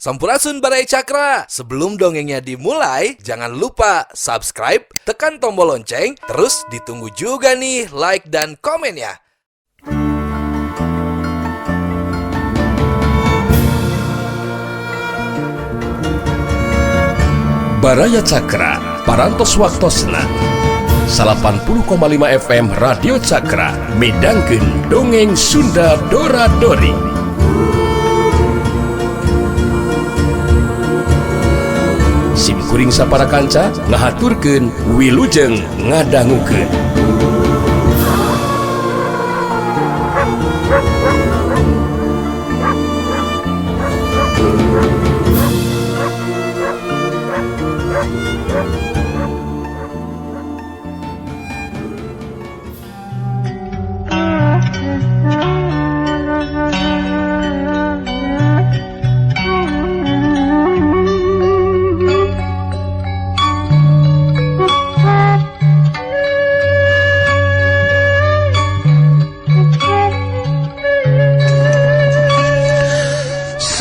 Sampurasun Barai Cakra. Sebelum dongengnya dimulai, jangan lupa subscribe, tekan tombol lonceng, terus ditunggu juga nih like dan komennya. Baraya Cakra, parantos waktosna 80,5 FM Radio Cakra, midangkeun dongeng Sunda Dora-Dori. Simkuring sapara kanca ngahaturkeun wilujeng ngadangukeun.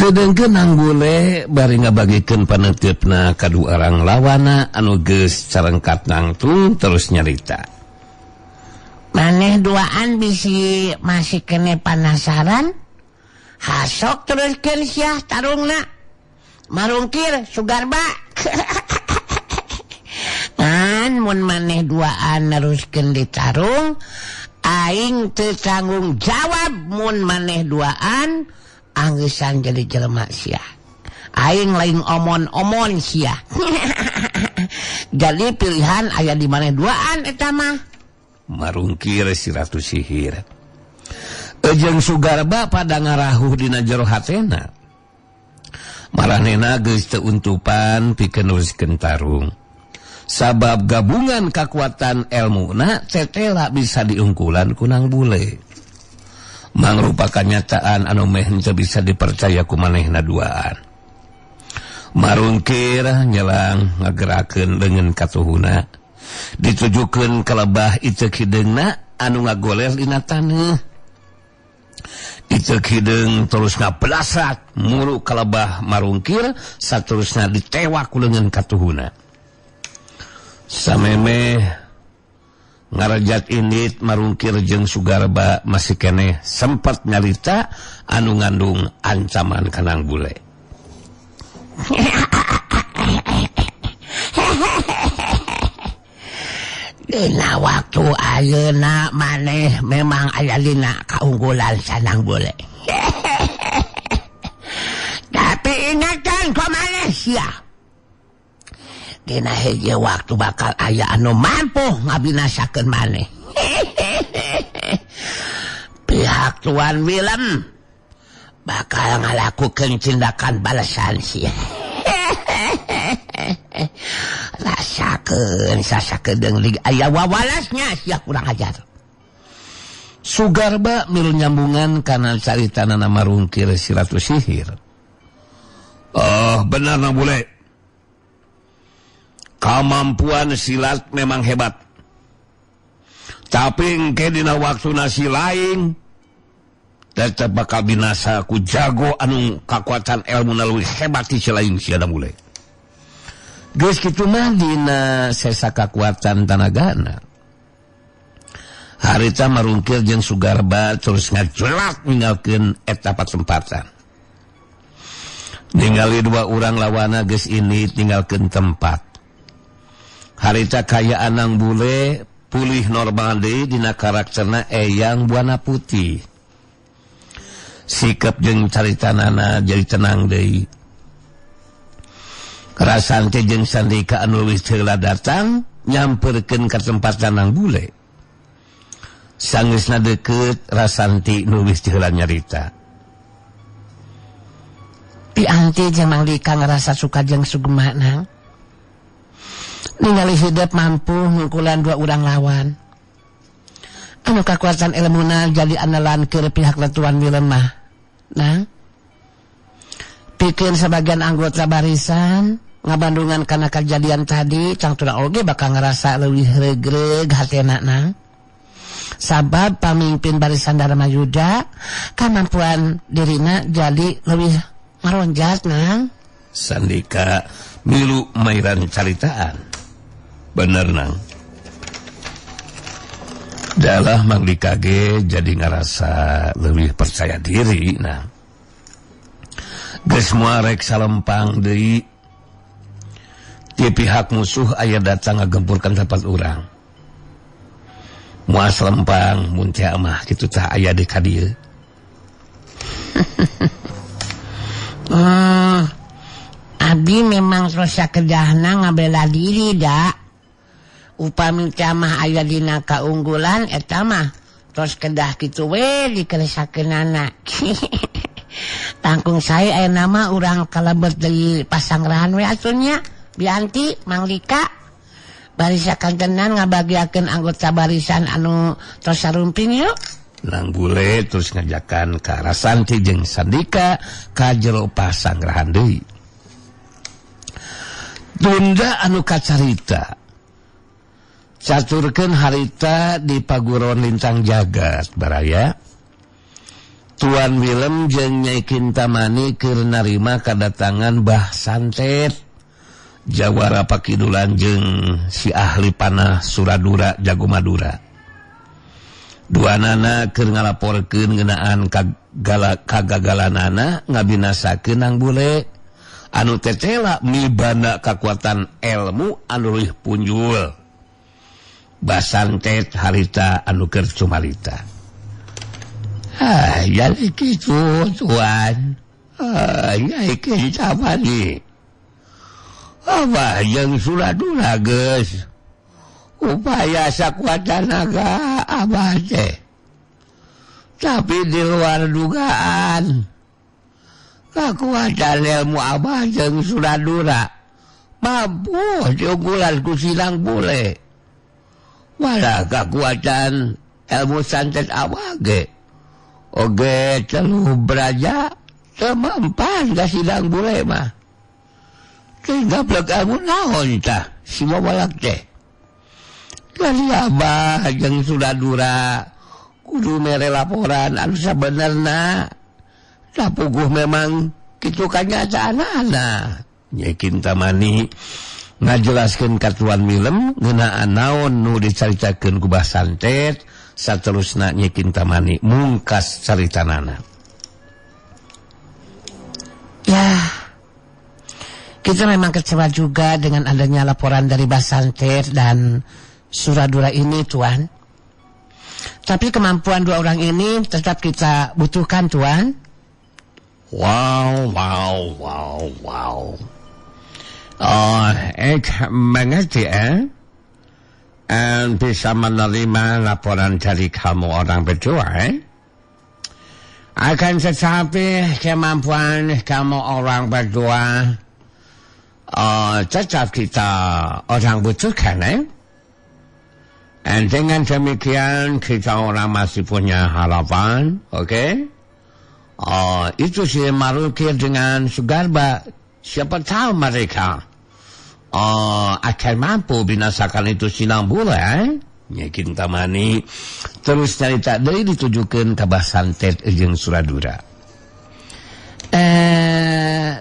Sedengkeun Nanggule bari ngabagikeun paneutupna kadu arang lawana anu geus carengkat nangtung terus nyarita. Maneh duaan bisi masih kene penasaran? Hasok teruskeun sia tarungna. Marungkir Sugarba. Kan mun maneh duaan neruskeun di tarung, aing teu tanggung jawab mun maneh duaan anggesan jadi jelema sia. Aing lain omon-omon sia. Jadi pilihan aya di maneh duaan eta mah. Marungkir si Ratu Sihir. Jeung Sugarba pada ngarahuh dina jero hatena. Maranehna geus teu untupan pikeun neruskeun tarung. Sabab gabungan kakuatan elmuna tetela bisa diungkulan ku Nanggule. Mangrupa kenyataan anu meh teu bisa dipercaya ku manehna duaan. Marungkir nyelang ngagerakeun leungeun katuhuna, ditujukeun ka lebah iteuk hideungna anu ngagoler dina taneuh. Iteuk hideung terus ngabelasat muru ka lebah Marungkir, saterusna ditewak ku leungeun katuhuna. Samemeh ngarajat indit Marungkir jeung Sugarba masih keneh sempat nyarita anu ngandung ancaman ka Nanggule. Dina waktu ayeuna maneh memang aya dina kaunggulan sa Nanggule. Tapi ingatkan ku maneh sia. Dina hiji waktu bakal aya anu mampu ngabinasakeun maneh. Pihak Tuan Willem bakal ngalakukeun tindakan balasan sia. Rasakeun sasakedeung lig aya wawalasnya sia kurang ajar. Sugarba milu nyambungan kana caritanana Marungkir si Ratu Sihir. Oh, benar Nanggule. Kemampuan silat memang hebat. Tapi engke dina waktuna si lain tetep bakal binasa ku jago anu kakuatan ilmu leuwih hebat ti si lain sia Nanggule. Geus kitu mah dina sesa kakuatan tanagana. Harita Marungkir jeung Sugarba terus ngajelak ninggalkeun eta patempatan. Ningali dua urang lawana geus ini tinggalkeun tempat. Harita kayaan Nanggule pulih normal deui dina karakterna Eyang Buana Putih. Sikap jeung caritanana jadi tenang deui. Kerasan teh jeung Sandika anu wis heula datang nyamperkeun ka tempatan Nanggule. Sanggeusna deukeut Rasanti nu wis heula nyarita. Pianti jeung Mang Dika ngerasa suka jeung sugema nang. Ningali hidup mampu ngungkulan dua urang lawan. Anu kakuatan ilmuna jadi andalan keur pihak Tuan Willem mah. Nang. Pikeun sebagian anggota barisan ngabandungan karena kejadian tadi cangtuna oge bakal ngerasa leuwih regreg hatena nang. Sabab pamimpin barisan Dharma Yuda kemampuan dirina jadi leuwih Maronjat nang. Sandika milu mairan caritaan. Bener nang. Dalah Mang Dika ge jadi ngarasa lebih percaya diri nang. Geus moal rek salempang deui. Ti pihak musuh aya datang ngagempurkan tempat urang. Moal salempang mun teh mah kitu tah aya di ka dieu. Abi memang terus sakedahna ngabela diri da. Upami mah aya dina kaunggulan eta mah terus kedah kitu we dikeresakeunana. Tangkung saya aya nama urang kalebet deui pasanggrahan we atunya Bianti Mang Dika barisakan tenan ngabagiakeun anggota barisan anu tos sarumping yuk. Nang bule terus ngajakan ka Rasanti jeung Sandika ka jero pasanggrahan deui. Tunda anu kacarita caturkeun harita di paguron Lintang Jagat baraya. Tuan Willem jeung Nyai Kintamani keur narima kadatangan Mbah Santet jawara pakidulan jeung si ahli panah Suradura Jago Madura. Duanana keur ngalaporkeun ngeunaan kagagalanana ngabinasakeun Nang Bule anu tetela mibana kakuatan ilmu anu leuwih punjul. Basantet harita anu keur cumarita. Jadi kitu tuan. Nyai Kintamani. Abah jeung Suradura geus upaya sakuat tenaga abah teh. Tapi di luar dugaan. Kekuatan ilmu abah jeung Suradura mampu diunggulan ku Sinang Bule. Malah kekuatan ilmu santet abah ge oge telu beraja temampan ka Sinang Bule mah. Sehingga blek ilmu naon tah si babalak teh. Kali abah jeung Suradura kudu mere laporan anu sabenerna. Sapuguh memang kitu kanyataanana. Nyai Kintamani ngajelaskeun ka Tuan Willem ngeunaan naon nu dicaritakeun ku Mbah Santet saterusna Nyai Kintamani mungkas caritanana. Ya, kita memang kecewa juga dengan adanya laporan dari Mbah Santet dan Suradura ini Tuan. Tapi kemampuan dua orang ini tetap kita butuhkan Tuan. Wow. Ik mengerti bisa menerima laporan dari kamu orang berdua Akan tetapi kemampuan kamu orang berdua tetap kita orang butuhkan Dan dengan demikian kita orang masih punya harapan, oke? Itu si Marukir dengan Sugarba, siapa tahu mereka akan mampu binasakan itu Sinang Bule, Nyai Kintamani terus cerita dari ditujukan ke Mbah Santet jeung Suradura.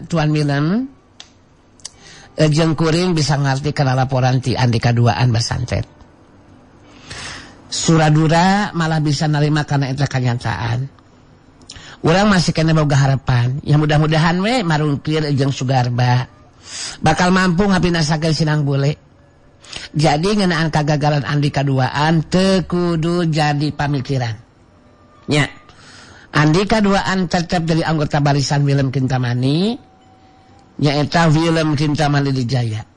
Tuan Willem, jeung kuring bisa ngerti kana laporan ti Andika duaan Mbah Santet. Suradura malah bisa nerima karena itu kenyataan. Urang masih kena boga harapan. Ya mudah-mudahan we Marungkir jeung Sugarba bakal mampu ngabinasakeun Sinang Bule. Jadi ngeunaan kagagalan Andika duaan teu kudu jadi pamikiran. Nya. Andika duaan tetap dari anggota barisan Willem Kintamani. Nyaeta Willem Kintamani Dijaya.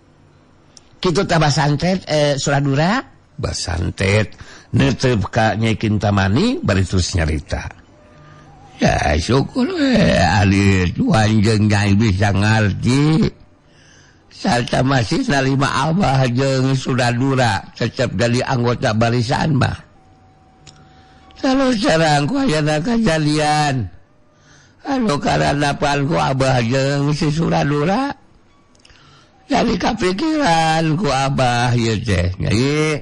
Kitu teh Mbah Santet Suradura. Mbah Santet netep ka Nyai Kintamani bari terus nyarita. Ya syukur ahli Tuan jeung Nyai bisa ngerti. Sarta masih narima abah jeung Suradura tetap jadi anggota barisan mah. Terus sareng ku ayana kejadian anu karanapan ku abah jeung si Suradura. Jadi kapikiran ku abah ieu teh. Nyai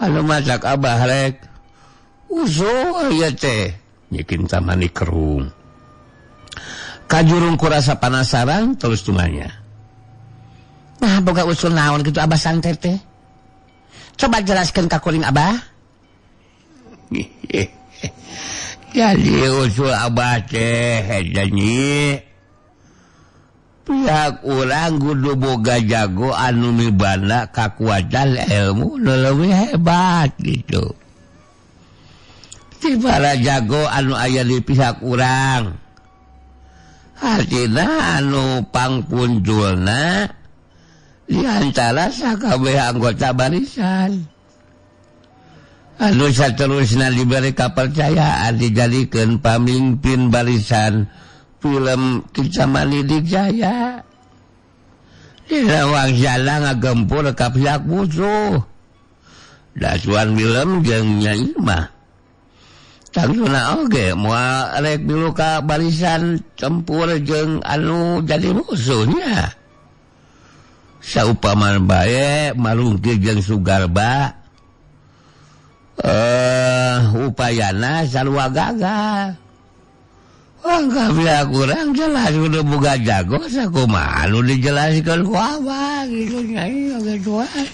anu masak abah rek usul ieu teh. Nyai Kintamani kerung. Kajurung kurasa penasaran terus tumanya. Nah, boga usul naon gitu Abah Santet teh? Coba jelaskan ka kuring Abah. Jadi usul Abah teh janyi pihak urang kudu boga jago anu mibanda kakuatan ilmu nu leuwih hebat gitu. Tibara jago anu aya di pihak urang. Artina anu pangpunjulna di antara sakabeh anggota barisan. Anu saterusna diberi kepercayaan dijadikeun pamimpin barisan film Kicamani Dijaya. Dina wangsana ngagempur ka pihak musuh. Dasuan film jeung Nyai mah tangtuna oge moal rek milu ka barisan tempur jeung anu jadi musuhnya. Saupaman bae Marungki jeung Sugarba upayana sarua gagal. Wah, pihak urang jelas udah boga jago sakumaha anu dijelaskeun ku Abah gitu Nyai oge tuan.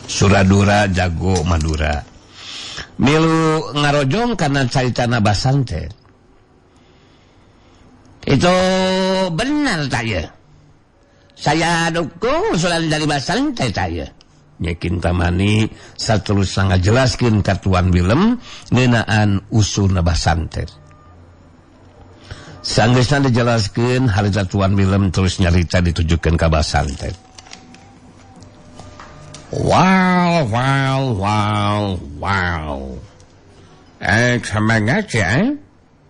Suradura jago Madura. Milu ngarojong karena caritana Abah Santet. Itu benar saya. Saya dukung usulan dari Abah Santet saya. Nyekin tamani saterusna ngajelaskeun ka tuan Willem ngeunaan usul Abah Santet. Sanggeusna dijelaskeun harita tuan Willem terus nyarita ditujukeun ka Abah Santet. Wow.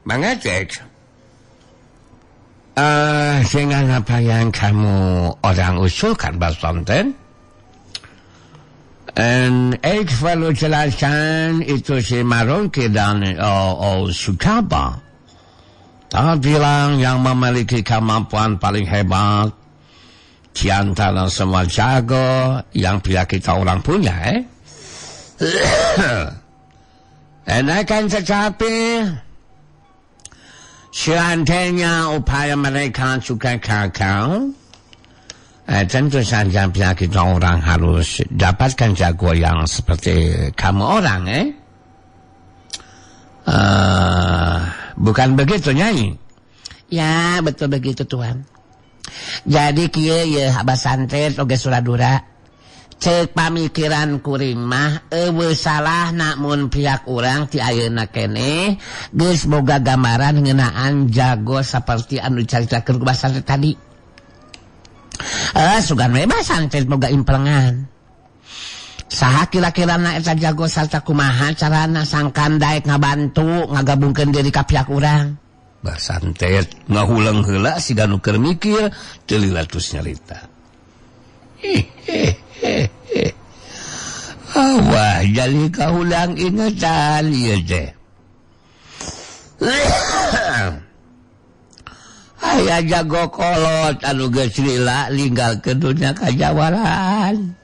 Mengecek. Dengan apa yang kamu orang usulkan, Abah Santet? Perlu jelaskan itu si Marungki dan Sugarba. Bilang yang memiliki kemampuan paling hebat di antara semua jago yang pihak kita orang punya, Akan tetapi seandainya upaya mereka juga gagal, tentu saja pihak kita orang harus dapatkan jago yang seperti kamu orang, bukan begitu, Nyai? Ya, betul begitu, Tuan. Jadi kieu ye Abah Santet oge Suradura. Ceuk pamikiran kuring mah eueuh salah namun pihak urang ti ayeuna keneh geus boga gambaran ngeunaan jago saperti anu dicaritakeun ku Abah Santet tadi. Sugan we Abah Santet boga implengan. Saha kira-kirana eta jago sarta kumaha carana sangkan daek ngabantu ngagabungkeun diri ka pihak urang. Abah Santet ngahulang heula siga nu keur mikir teu lilatus nyarita. Wah, jadi kaulang ingatan ieu teh. Aya jago kolot anu geus lila ninggalkeun dunya kajawaran.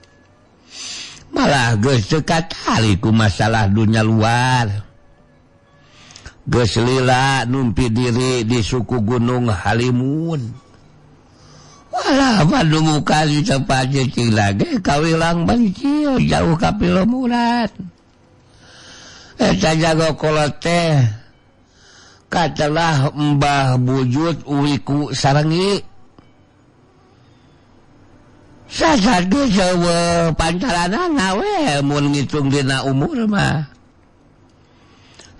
Malah geus teu katali ku masalah dunya luar. Geus lila numpi diri di suku Gunung Halimun. Walah padu muka di tempat cicing lagi kawilang bencil jauh ka Pilemuran. Eta jago kolot teh katelah Mbah Bujut Wiku Sarengi. Sasadu sewe pancaranana we mun ngitung dina umur mah.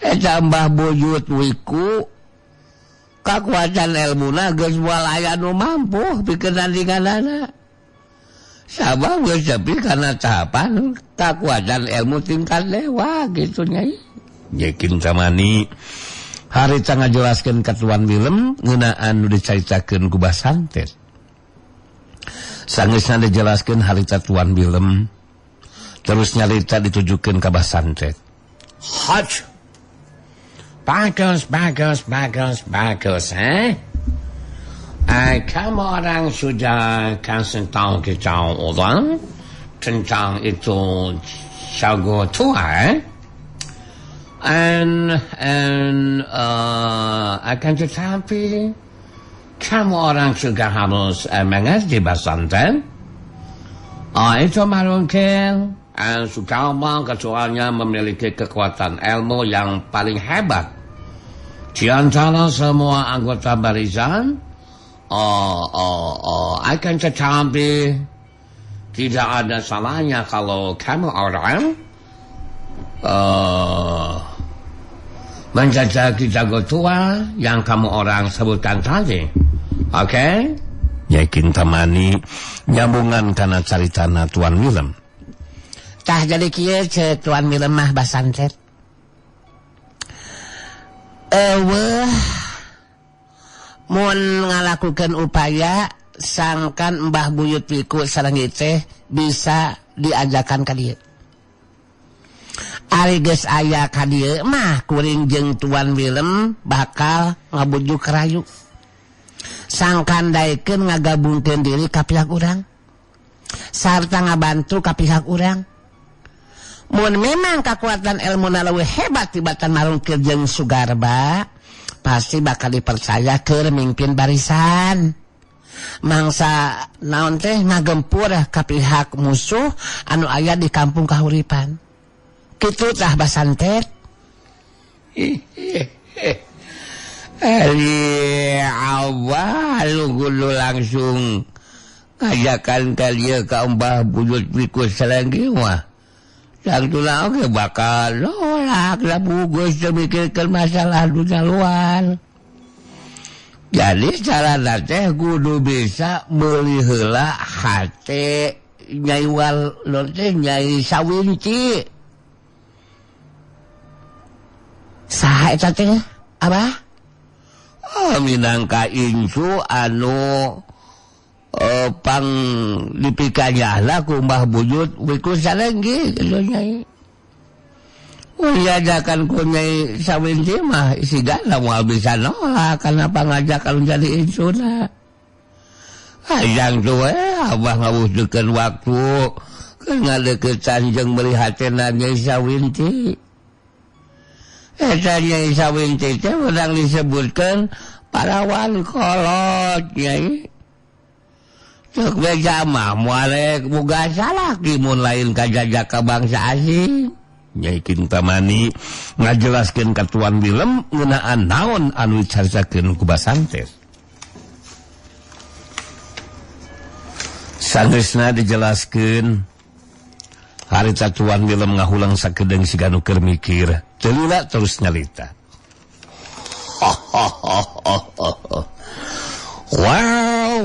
Eta Mbah Bujut Wiku kakuatan ilmuna geus moal aya nu mampu pikeun nandinganana. Sabab geus nepi kana tahapan kakuatan ilmu tingkat dewa gitu Nyai. Nyekin tamani harita ngajelaskeun ka Tuan Willem ngeunaan nu dicaritakeun ku Abah Santet. Sangeusna dijelaskeun harita Tuan Willem terus nyarita ditujukeun ka Abah Santet. Haj. Bagus, kamu orang sudah kasih tahu kita orang tentang itu jago tua, akan tetapi kamu orang juga harus mengerti pesantren. Itu mungkin Sukarma kecualinya memiliki kekuatan ilmu yang paling hebat di antara semua anggota barisan. Akan tetapi tidak ada salahnya kalau kamu orang menjajaki jago tua yang kamu orang sebutkan tadi. Oke? Yakin temani nyambungan karena caritana Tuan Willem. Tah jadi kieu Tuan Willem mah basantet. Mun ngalakukan upaya sangkan Mbah Buyut Wiku sareng teh bisa diajakan ka dieu. Ari geus aya ka dieu mah kuring jeung Tuan Willem bakal ngabujuk rayu. Sangkan daekeun ngagabungkeun diri ka pihak urang. Sarta ngabantu ka pihak urang. Mun memang kekuatan ilmuna leuwih hebat tibatan marungkeun jeung Sugarba, pasti bakal dipercaya keur mimpin barisan. Mangsa naon teh ngagempur ka pihak musuh anu aya di kampung kahuripan. Kitu tah basantet. Awal lu langsung ngajakan kalian ke Mbah Buyut Wiku selenggi mah. Sang tulang oke bakal nolak lah bugus memikirkan masalah dunia luar. Jadi cara teh kudu bisa meuli heula hate Nyai Nyai Sawinci. Saha eta teh, Abah? Minangka insu anu pang dipikanyahlah ku Mbah Buyut Wiku Salenggi gitu Nyai. Diajakan ku Nyai Sawinci mah sigana moal bisa nolak karena pangajakan jadi insuna. Yang tuh Abah ngawuhkeun waktu keur ngadeukeutan jeung melihatna Nyai Sawinci. Eta Nyai Sawinci teh urang disebutkeun parawan kolot Nyai. Cek beja mah moal boga salaki mun lain kajajak ka bangsa asing. Nyai Kintamani ngajelaskeun ka Tuan Willem ngeunaan naon anu dicaritakeun ku basantet. Sanesna dijelaskeun harita Tuan Willem ngahulang sakedeung siga nu keur mikir. Celila terus nyalita. Wow,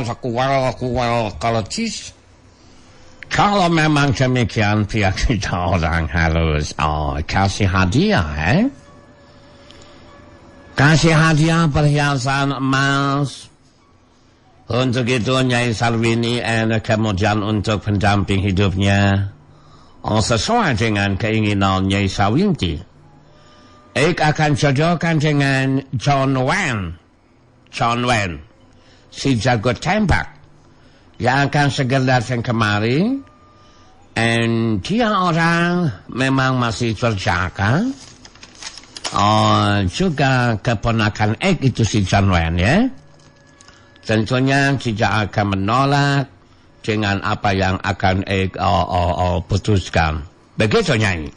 sakuwal kalecis. Kalau memang demikian pihak kita orang harus kasih hadiah, kasih hadiah perhiasan emas. Untuk itu Nyai Salwini kemudian untuk pendamping hidupnya sesuai dengan keinginan Nyai Sawinci. Akan jodohkan dengan John Wen, si jago tembak yang akan segera datang kemari. Dan dia orang memang masih terjaga. Juga keponakan itu si John Wen ya. Tentunya tidak akan menolak dengan apa yang akan putuskan. Begitu Nyai.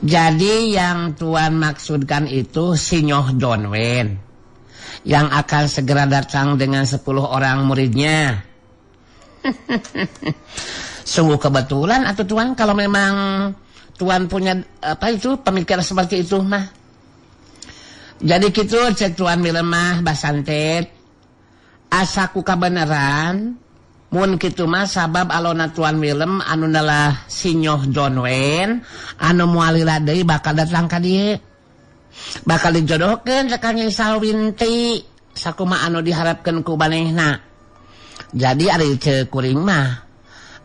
Jadi yang Tuan maksudkan itu si Nyoh Donwen yang akan segera datang dengan 10 orang muridnya. Sungguh kebetulan atau Tuan kalau memang Tuan punya pemikiran seperti itu mah. Jadi gitu cek Tuan Willem mah basantet asaku kabeneran mun kitu mah sabab alona Tuan Willem anu nalah si Nyoh Donwen anu moal lila deui bakal datang ka dieu. Bakal dijodohkeun ka Nyai Sawinci sakumaha anu diharapkeun ku manehna. Jadi ari ceu kuring mah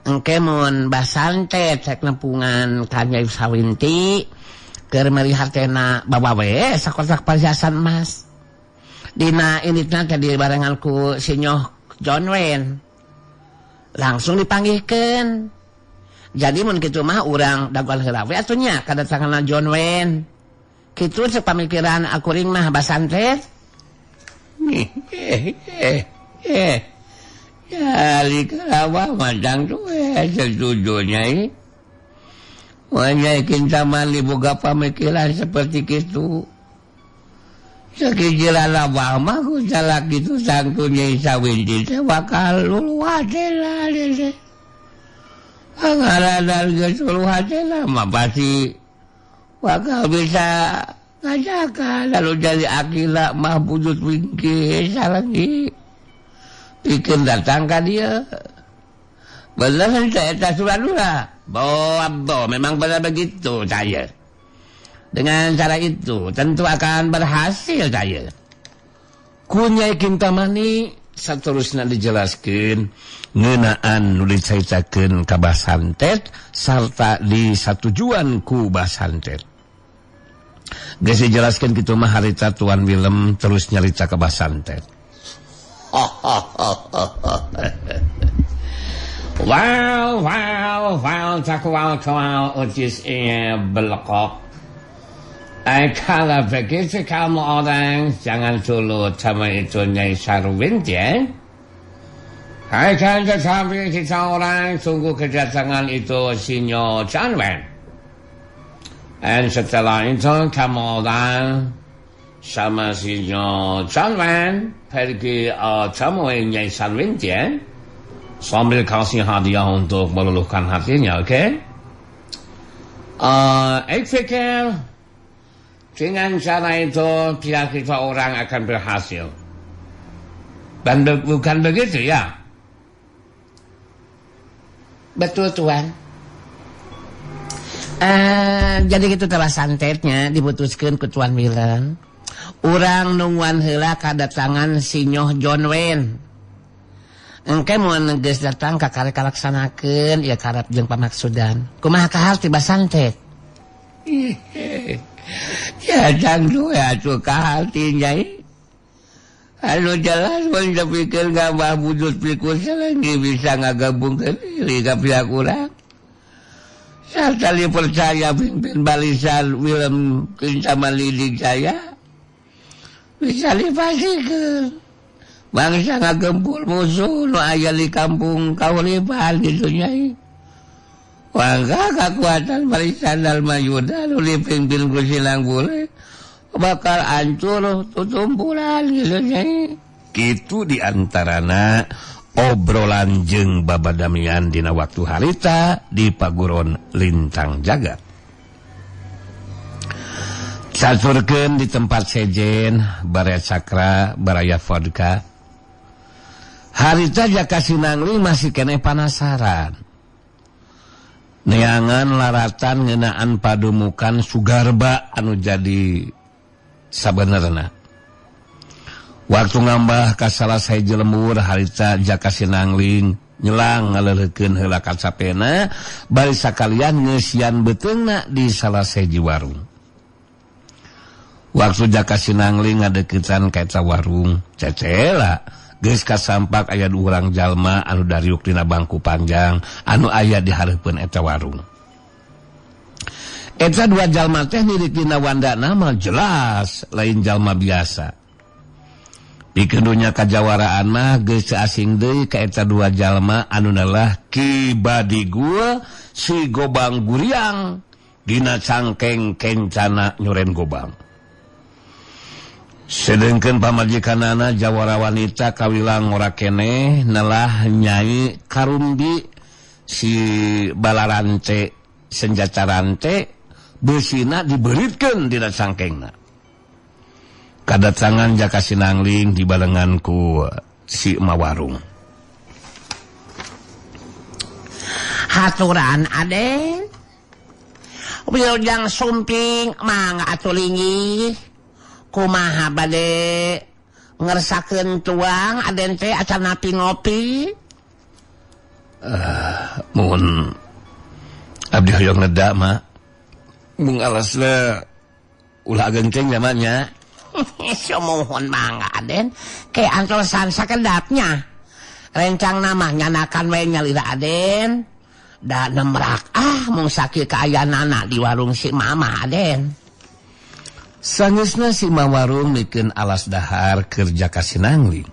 engke mun basantet cek nempungan ka Nyai Sawinci keur melihatna bawa we sakotak perhiasan emas. Dina initna teh dibarengan ku si Nyoh Donwen. Langsung dipanggihkeun. Jadi mun kitu mah urang daguan heula we atuh nya kadatanganna Donwen. Kitu cek pamikiran akuring mah basantet. Ya, likarawa madang tu setujunya ini. Wanya kinta mali boga pamikiran seperti itu. Sekijila labah mah ku salak itu sangkunya isawinti teh bakal luluhatela deh. Pangaran geus luluhatela mah pasti bakal bisa ngajakan lalu jadi akila mah bujut wingki salagi. Bikin datang ka dia. Bener saya tak surat-surat. Bo, memang benar begitu saya. Dengan cara itu tentu akan berhasil saya. Kunyai Kintamani saterusna dijelaskan ngeunaan nu dicaritakeun ka Basantet sarta disatujuan ku Basantet. Geus dijelaskeun kitu mah harita Tuan Willem terus nyarita ka Basantet. Wow, takwal utis belokok. Kalau begitu kamu orang jangan dulu sama itu Nyai Sarwin ya. Akan tetapi kita orang tunggu kedatangan itu Sinyo Janwen. Dan setelah itu kamu orang sama Sinyo Janwen pergi temui Nyai Sarwin ya. Sambil kasih hadiah untuk meluluhkan hatinya, oke? Ik pikir dengan cara itu pihak kita orang akan berhasil. Dan bukan begitu ya? Betul Tuan. Jadi gitu telah santetnya diputuskan ke Tuan Willem. Urang nungguan heula kadatangan si Nyoh John Wayne. Engke mau geus datang ka karek kalaksanakeun ya karep jeung pamaksudan. Kumaha kahal ti Basantet? Ya jangdu ya tu kahal ti Nyai. Anu jelas mun dipikeun gabah bujut pikus lagi bisa ngagabungkeun diri ka pihak urang. Sartali percaya pimpin balisan Willem Kintamani Jaya. Bisa dipastikan bangsa ngagempul musuh nu aya di kampung Kauripan gitu Nyai. Wangga kekuatan barisan Dalmayuda nu dipimpin ku Silang Bule bakal hancur tutumpulan gitu Nyai. Kitu diantarana obrolan jeung babadamian dina waktu harita di Paguron Lintang Jagat. Caturkeun di tempat sejen Baraya Cakra Baraya Vodka. Harita Jaka Sinangling masih kene panasaran. Neangan laratan ngeunaan padumukan Sugarba anu jadi sabenerna. Waktu ngambah ka salah saeji lembur harita Jaka Sinangling nyelang ngaleurekeun heula kacapena bari sakalian ngeusian beteungna di salah saeji warung. Waktu Jaka Sinangling ngadeuketan ka eta warung, cecela geus kasampak aya urang jalma anu dariuk dina bangku panjang anu aya di hareupeun eta warung. Eta dua jalma teh nirik dina wandana mah jelas lain jalma biasa. Pikeun dunya kajawaraan mah geus asing deui ka eta dua jalma anu nalah Ki Badigul si Gobang Guriang dina cangkeng kencana nyoren Gobang. Sedengkeun pamajikanana jawara wanita kawilang ora keneh nalah Nyai Karumbi si Balarante Senjacarante beusina dibeuritkeun dina cangkengna. Kadatangan Jaka Sinangling dibalengan ku si Mawarung. Haturan Aden. Wilujeng sumping mangga atuh linggih. Kumaha bade ngeresakeun tuang Aden teh acan napi ngopi? Mun abdi hoyong neda mah. Mung alasna ulah geunceng namanya. Sumohon mangga Aden ke antosan sakedapnya. Rencang nama nyanakan we nyalira Aden. Da nemrak mung sakieu kaayanana di warung si Mama Aden. Sangeusna si Mawarung mikeun alas dahar kerja Kasinangling.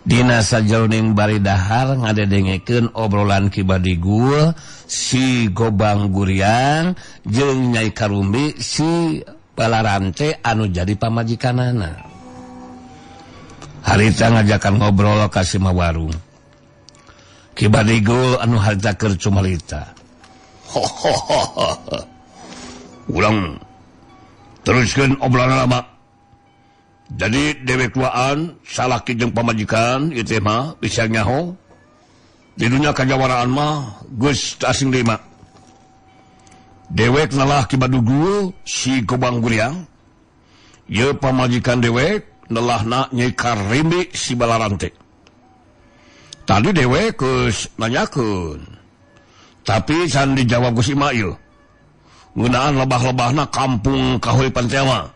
Dina sajroning bari dahar ngadedengekeun obrolan Kibadigul si Gobang Guriang jeung Nyai Karumbi si Balarante anu jadi pamajikanana. Harita ngajakan ngobrol ka si Mawarung. Kibadigul anu harita keur cumalita. Urang teruskan obrolan lama. Jadi dewek tuaan salaki jeung pamajikan ieu teh mah bisa nyaho. Di dunia kajawaraan mah geus asing deui mah. Dewek nalah Kibadugul si Gobang Guriang. Ieu pamajikan dewek nalahna Nyai Karimbi si Balarante. Tadi dewek geus nanyakeun. Tapi can dijawab ku si Mak ieu. Ngeunaan lebah-lebahna kampung kahuripan teh mah.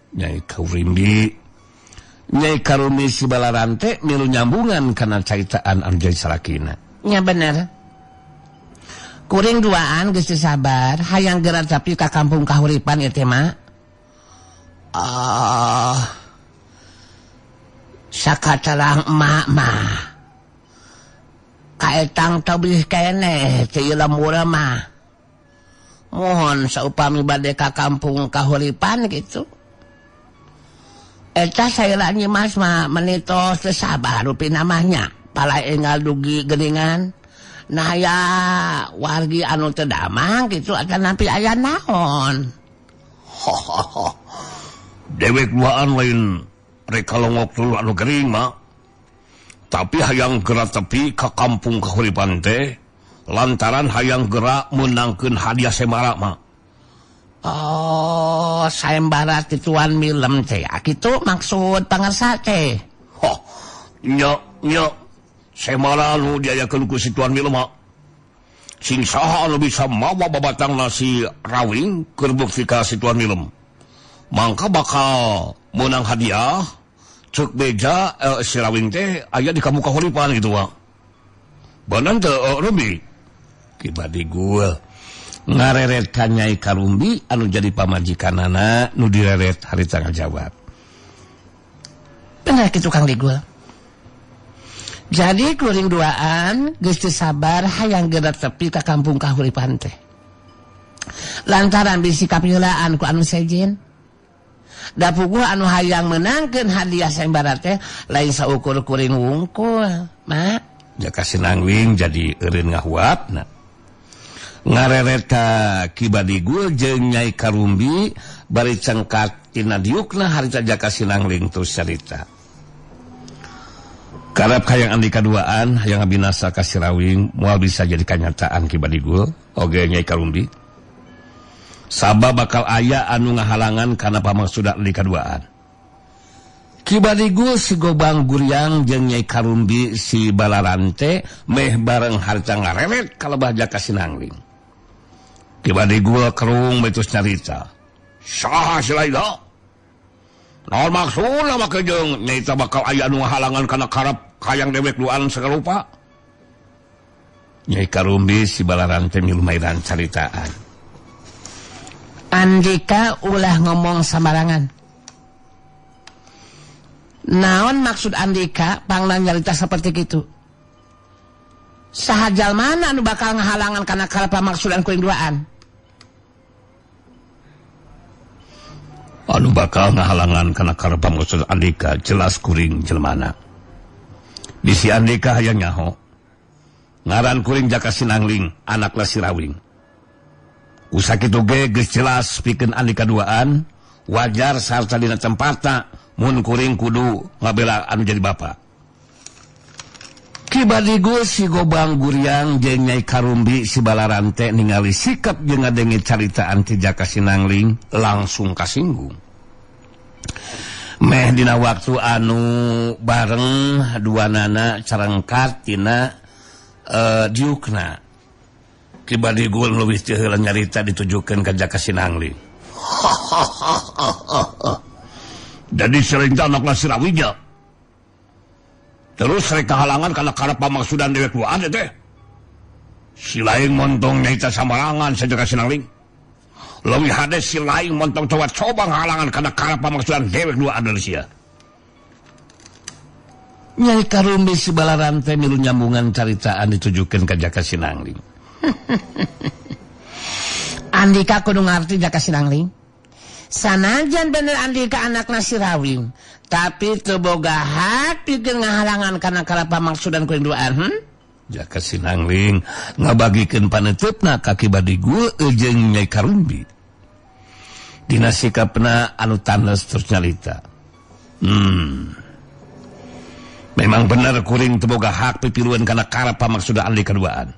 Nyai Karimbi, Nyai Karumbi si Balarante milu nyambungan kana caitaan anu jadi salakina. Nya bener. Kuring duaan geus sabar, hayang gerak tapi ka kampung kahuripan ieu teh mah. Sakatarang emak mah. Kaetang tabih keneh teu lemur mah. Mohon saupami bade ka kampung kahuripan gitu. Eta saeulah nyimas mah menitos teu sabar rupi namanya. Pala enggal dugi geuningan. Nah ya wargi anu teu damang gitu atan nampi aya naon. Dewek duaan lain rek kalongok tuluy anu gering mah. Tapi hayang gerak tepi ka kampung kahuripan teh lantaran hayang gerak menangkeun hadiah sembara mah. Oh, sayembara ti tuan milem teh. Kitu maksud pangarsa teh. Nya sembara anu diayakeun ku si tuan milem mah. Sing saha anu bisa mawa babatangna si Rawing keur bukti ka si tuan milem. Mangka bakal menang hadiah. Cek beja si Rawing teh aya di kampung kahuripan gitu mah. Bener teu Rumbi? Kibadigul ngareret ka Nyai Karumbi anu jadi pamajikanana nu direret harita ngajawab. Bener kitu Kang Digul. Jadi kuring duaan geus teu sabar hayang gerak tepi ka kampung kahuripan teh. Lantaran bisi kapiolaan ku anu sejen. Da puguh anu hayang menangkeun hadiah sayembara teh lain saukur kuring wungkul, Mak. Jaka Sinangling jadi eureun ngahuapna. Ngareret ka Kibadigul jeung Nyai Karumbi bari cengkat tina diukna harita Jaka Sinangling terus carita. Karep hayang andika duaan hayang abinasa ka si Rawing moal bisa jadi kanyataan Kibadigul oge Nyai Karumbi. Sabab bakal aya anu ngahalangan kana pamaksudan andika duaan. Kibadigul si Gobang Guriang jeung Nyai Karumbi si Balarante meh bareng harita ngareret ka lebah Jaka Sinangling. Kibadigul kerung betus nyarita. Saha si Laila? Naon maksudna make jeung nyaita bakal aya anu ngahalangan kana karep hayang dewek duaan sagarupa? Nyai Karumbi si Balarante milu mairan caritaan. Andika ulah ngomong sembarangan. Naon maksud Andika pangna nyarita seperti itu? Sahajal mana anu bakal ngahalangan kana karep pamaksudan kuring duaan? Anu bakal ngahalangan kana karep pamaksudan Andika jelas kuring jelmana. Bisi Andika hayang nyaho. Ngaran kuring Jaka Sinangling, anakna si Rawing. Usakitu ge geus jelas pikeun Andika duaan, wajar sarta dina tempatna mun kuring kudu ngabela anu jadi bapa. Kibadigul si Gobang Guriang jeung Nyai Karumbi si Balarante ningali sikap jeung ngadenge caritaan ti Jaka Sinangling langsung kasinggung. Meh dina waktu anu bareng duanana carengkat tina diukna. Kibadigul leuwih teu heula nyarita ditujukeun ka Jaka Sinangling. Jadi sering anakna si Rawingnya. Terus rek kahalangan kana karep pamaksudan dewek duaan teh. Si laing montong nyaita samarangan sa Jaka Sinangling. Leuwih hade si lain montong coba halangan kana karep pamaksudan dewek dua Andalusia. Nyai Karumbi si balaran teh milu nyambungan caritaan ditujukeun ka Jaka Sinangling. Andika kudu ngarti Jaka Sinangling. Sanajan bener Andika anakna si Rawing, tapi teu boga hak pikeun ngahalangan kana karep pamaksudan kuring duaan. Jaka Sinangling ngabagikeun paneutupna ka Kibadi Gul jeung Nyai Karumbi. Dina sikapna anu tandes terus nyalita. Memang bener kuring teu boga hak pipilueun kana karep pamaksudan di kaduaan.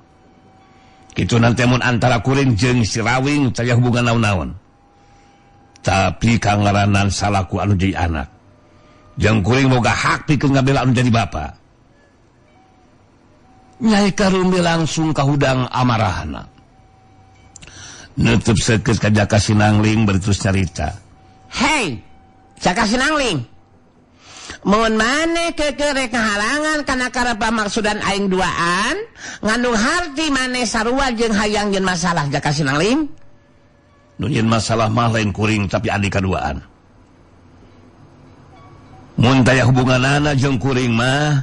Kitu nanti mun antara kuring jeung si Rawing taya hubungan naon-naon. Tapi kangaranan salaku anu jadi anak. Jeung kuring boga hak pikeun ngabela anu jadi bapa. Nyai Karumbi langsung kahudang amarahna. Nutup seukeut ka Jaka Sinangling bari terus nyarita. Hei, Jaka Sinangling. Mun maneh kekerek ngahalangan kana karep pamaksudan aing duaan, ngandung harti maneh sarua jeung hayang jeung masalah Jaka Sinangling. Nu nyeun masalah mah lain kuring tapi Andika duaan. Mun taya hubunganana jeung kuring mah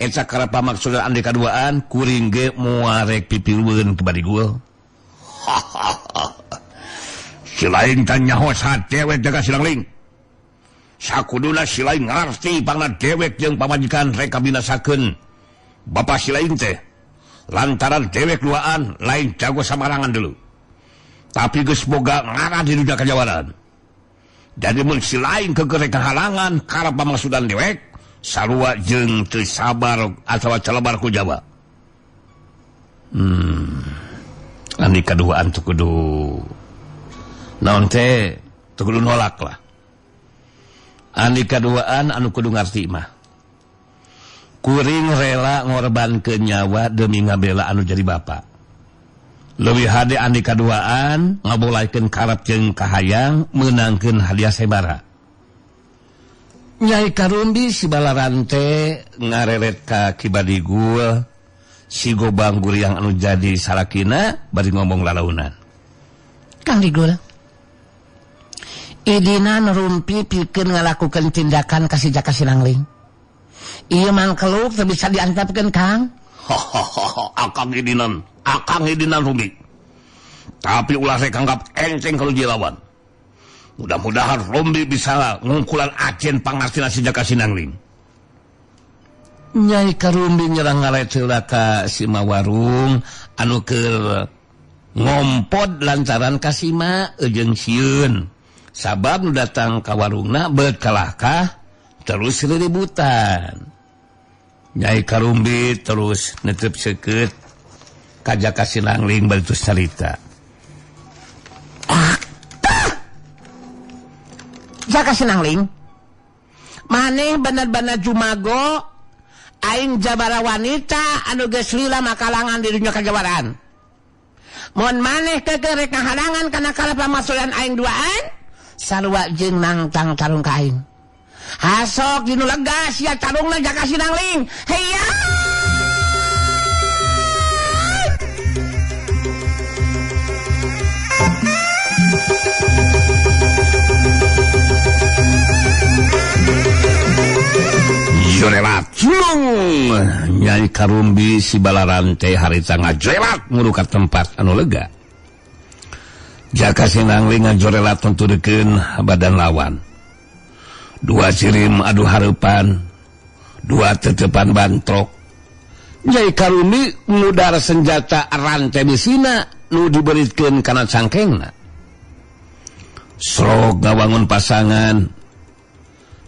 eta karep pamaksudan Andika duaan, kuring ge moal rek pipilueun Kibadi Gul. Si lain tanya hosat dewek Jaka Sinangling. Sakuduna si lain ngarti pangna dewek jeung pamajikan rek kabinasakeun bapa si lain teh. Lantaran dewek duaan lain jago samarangan dulu. Tapi geus boga ngara di dunia kajawaran. Jadi mun si lain kegerek halangan karep pamaksudan dewek, sarua jeung teu sabar atawa celebar ku Jawa. Andika duaan teu kudu naon teh teu kudu nolak lah. Andika duaan anu kudu ngarti mah. Kuring rela ngorbankeun nyawa demi ngabela anu jadi bapa. Leuwih hade Andika duaan ngabolaikeun karep jeung kahayang meunangkeun hadiah sebara. Nyai Karumbi si balaran teh ngareret ka Kibadi Gul si Gobang Guryang anu jadi salakina bari ngomong lalaunan. Kang Digul, idina nerumpi pikeun ngalakukeun tindakan ka si Jaka Sinangling. Ieu mangkeluk teu bisa diantepkeun Kang. Akang idinan Rumi. Tapi ulah rek anggap enteng kalau dilawan. Mudah-mudahan Rombi bisa ngungkulan ajen pangartina si Jaka Sinangling. Nyai Karumbi nyerang ngalecela ka si Mawarung anu keur ngompod lantaran ka Sima jeung sieun. Sabab nu datang ka warungna beut kalahkah terus riributan. Nyai Karumbi terus netep seukeut ka Jaka Sinangling bari terus carita. Jaka Sinangling, maneh bener-bener jumago aing jabara wanita anu geus lila makalangan di dunia kajawaran. Mun maneh kekerek ngahalangan kana karep pamaksudan aing duaan, sarua jeung nangtang tarung ka aing. Hasok dinu lega sia tarungna Jaka Sinangling. Heya! Jorelat Nyai Karumbi si balaran teh harita ngajorelat ngurukat tempat anu lega. Jaka Sinangling ngajorelat tunturikeun badan lawan. Dua cirim adu hareupan, dua tetepan bantrok. Nyai Karumbi ngudar senjata rantai bisina nu diberitkeun kana cangkengna. Srog ngawangun pasangan.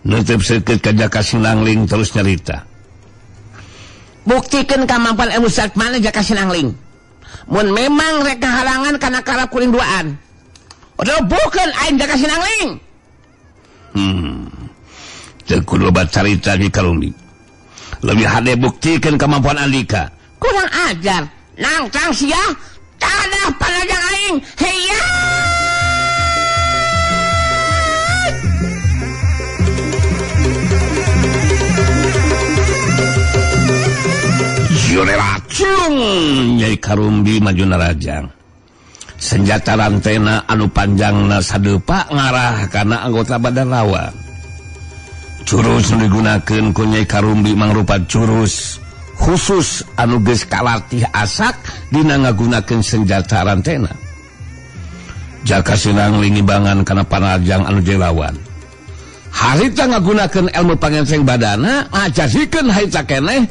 Nutup seukeut ka Jaka Sinangling terus nyarita. Buktikeun kamampuan ilmu silat mana Jaka Sinangling. Mun memang rek halangan kana karep kuring duaan. Odo bukeun aing Jaka Sinangling. Teu kudu loba carita Nyai Karumbi. Leuwih hade buktikeun kamampuan Andika. Kurang ajar. Nangtang sia tadah panajang aing. Heya! Jorelat Nyai Karumbi maju narajang. senjata rantena anu panjangna sadepa ngarah karena anggota badan lawan. Curus nu digunakeun ku Nyai Karumbi mangrupa curus khusus anu geus kalatih asak dina ngagunakeun senjata rantena. Jaka Sinang lingibangan kana panajang anu jeung lawan. Harita ngagunakeun ilmu pangenseng badana ngajadikeun harita keneh